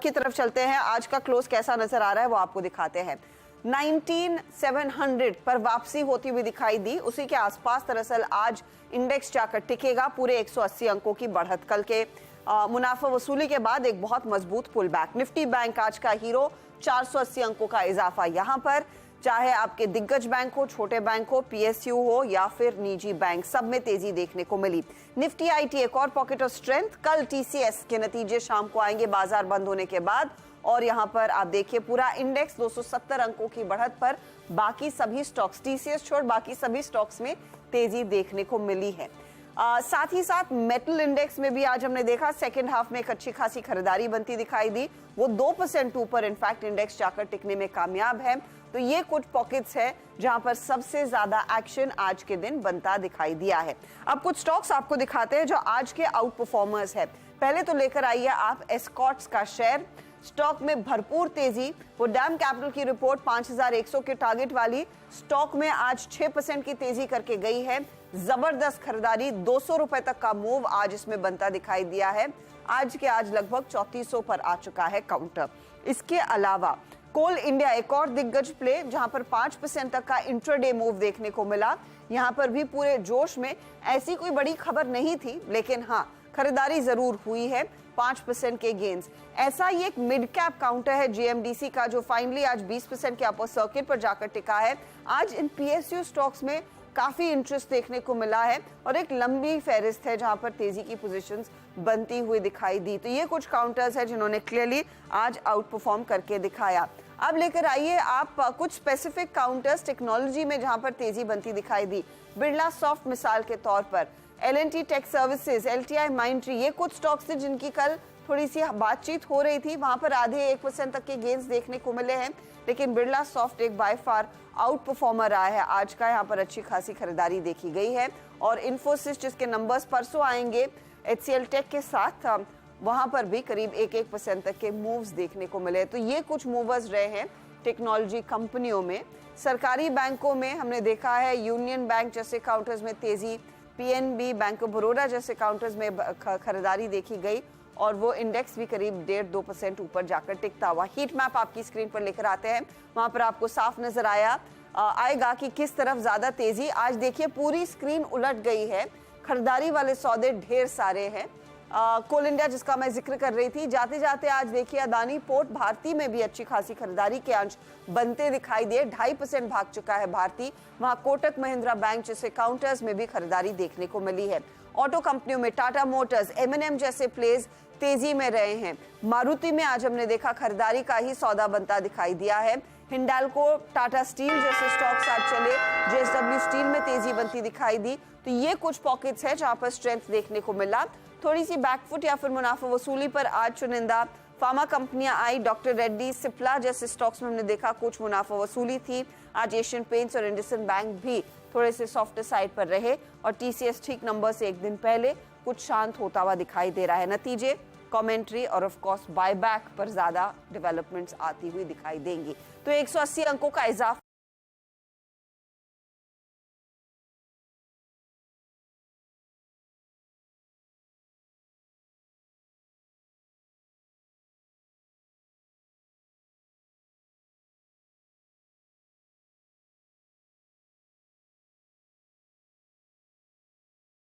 की तरफ चलते हैं, आज का क्लोज कैसा नजर आ रहा है वो आपको दिखाते हैं। 19,700 पर वापसी होती हुई दिखाई दी, उसी के आसपास दरअसल आज इंडेक्स जाकर टिकेगा। पूरे 180 अंकों की बढ़त, कल के मुनाफा वसूली के बाद एक बहुत मजबूत पुल बैक। निफ्टी बैंक आज का हीरो, 480 अंकों का इजाफा। यहां पर चाहे आपके दिग्गज बैंक हो, छोटे बैंक हो, पीएसयू हो या फिर निजी बैंक, सब में तेजी देखने को मिली। निफ्टी आईटी एक और पॉकेट ऑफ स्ट्रेंथ। कल टीसीएस के नतीजे शाम को आएंगे बाजार बंद होने के बाद, और यहां पर आप देखिए पूरा इंडेक्स 270 अंकों की बढ़त पर। बाकी सभी स्टॉक्स, टीसीएस छोड़ बाकी सभी स्टॉक्स में तेजी देखने को मिली है। साथ ही साथ मेटल इंडेक्स में भी आज हमने देखा सेकेंड हाफ में एक अच्छी खासी खरीदारी बनती दिखाई दी। वो 2% ऊपर इनफैक्ट इंडेक्स जाकर टिकने में कामयाब है। तो ये कुछ पॉकेट्स है जहां पर सबसे ज्यादा एक्शन आज के दिन बनता दिखाई दिया है। अब कुछ स्टॉक्स आपको दिखाते हैं जो आज के आउट परफॉर्मर्स है। पहले तो लेकर आइए आप एस्कॉर्ट्स का शेयर, स्टॉक में भरपूर तेजी। वो डैम कैपिटल की रिपोर्ट 5,100 के टारगेट वाली, स्टॉक में आज 6% की तेजी करके गई है। जबरदस्त खरीदारी, 200 रुपए तक का मूव आज इसमें बनता दिखाई दिया है। आज के आज लगभग 3400 पर आ चुका है काउंटर। इसके अलावा कोल इंडिया एक और दिग्गज प्ले जहां पर 5% तक का इंट्राडे मूव देखने को मिला। यहां पर भी पूरे जोश में, ऐसी कोई बड़ी खबर नहीं थी लेकिन हाँ खरीदारी जरूर हुई है, 5% के गेन्स। ऐसा ही एक मिड कैप काउंटर है जीएमडीसी का, जो फाइनली आज 20% के अपर सर्किट पर जाकर टिका है। आज इन पीएसयू स्टॉक्स में काफी इंटरेस्ट देखने को मिला है और एक लंबी फहरिस्त है जहां पर तेजी की पोजीशंस बनती हुई दिखाई दी। तो ये कुछ काउंटर्स है जिन्होंने क्लियरली आज आउट परफॉर्म करके दिखाया। अब लेकर आइए आप कुछ स्पेसिफिक काउंटर्स टेक्नोलॉजी में जहां पर तेजी बनती दिखाई दी। बिरला सॉफ्ट मिसाल के तौर पर, L and T tech services, LTI Mindtree, ये कुछ स्टॉक्स थे जिनकी कल थोड़ी सी बातचीत हो रही थी। वहां पर आधे 1% तक के गेन्स देखने को मिले हैं, लेकिन बिरला सॉफ्ट एक बाय फार आउट परफॉर्मर रहा है आज का। यहाँ पर अच्छी खासी खरीदारी देखी गई है। और इन्फोसिस जिसके नंबर्स परसों आएंगे एचसीएल टेक के साथ, वहां पर भी करीब 1% तक के मूव्स देखने को मिले। तो ये कुछ मूवर्स रहे हैं टेक्नोलॉजी कंपनियों में। सरकारी बैंकों में हमने देखा है यूनियन बैंक जैसे काउंटर्स में तेजी, पीएनबी, बैंक ऑफ बड़ौदा जैसे काउंटर्स में खरीदारी देखी गई और वो इंडेक्स भी करीब 1.5-2% ऊपर जाकर टिकता हुआ। हीट मैप आपकी स्क्रीन पर लेकर आते हैं, वहां पर आपको साफ नजर आएगा कि किस तरफ ज्यादा तेजी। आज देखिए पूरी स्क्रीन उलट गई है, खरीदारी वाले सौदे ढेर सारे हैं। कोल इंडिया जिसका मैं जिक्र कर रही थी, जाते जाते आज देखिए अदानी पोर्ट भारती में भी अच्छी खासी खरीदारी के अंश बनते दिखाई दिए। 2.5% भाग चुका है भारती। वहां कोटक महिंद्रा बैंक जैसे काउंटर्स में भी खरीदारी देखने को मिली है। ऑटो कंपनियों में टाटा मोटर्स, एमएनएम जैसे प्लेस तेजी में रहे हैं। मारुति में आज हमने देखा खरीदारी का ही सौदा बनता दिखाई दिया है। हिंडाल्को, टाटा स्टील जैसे स्टॉक्स आज चले, जेएसडब्ल्यू स्टील में तेजी बनती दिखाई दी। तो ये कुछ पॉकेट्स है जहां पर स्ट्रेंथ देखने को मिला। थोड़ी सी बैकफुट या फिर मुनाफा वसूली पर आज चुनिंदा फार्मा कंपनियां आई। डॉक्टर रेड्डी, सिप्ला जैसे स्टॉक्स में हमने देखा कुछ मुनाफा वसूली थी। आज एशियन पेंट्स और इंडसइंड बैंक भी थोड़े से सॉफ्ट साइड पर रहे और टीसीएस ठीक नंबर से एक दिन पहले कुछ शांत होता हुआ दिखाई दे रहा है। नतीजे, कमेंट्री और ऑफ कोर्स बायबैक पर ज्यादा डेवलपमेंट्स आती हुई दिखाई देंगी। तो 180 अंकों का इजाफा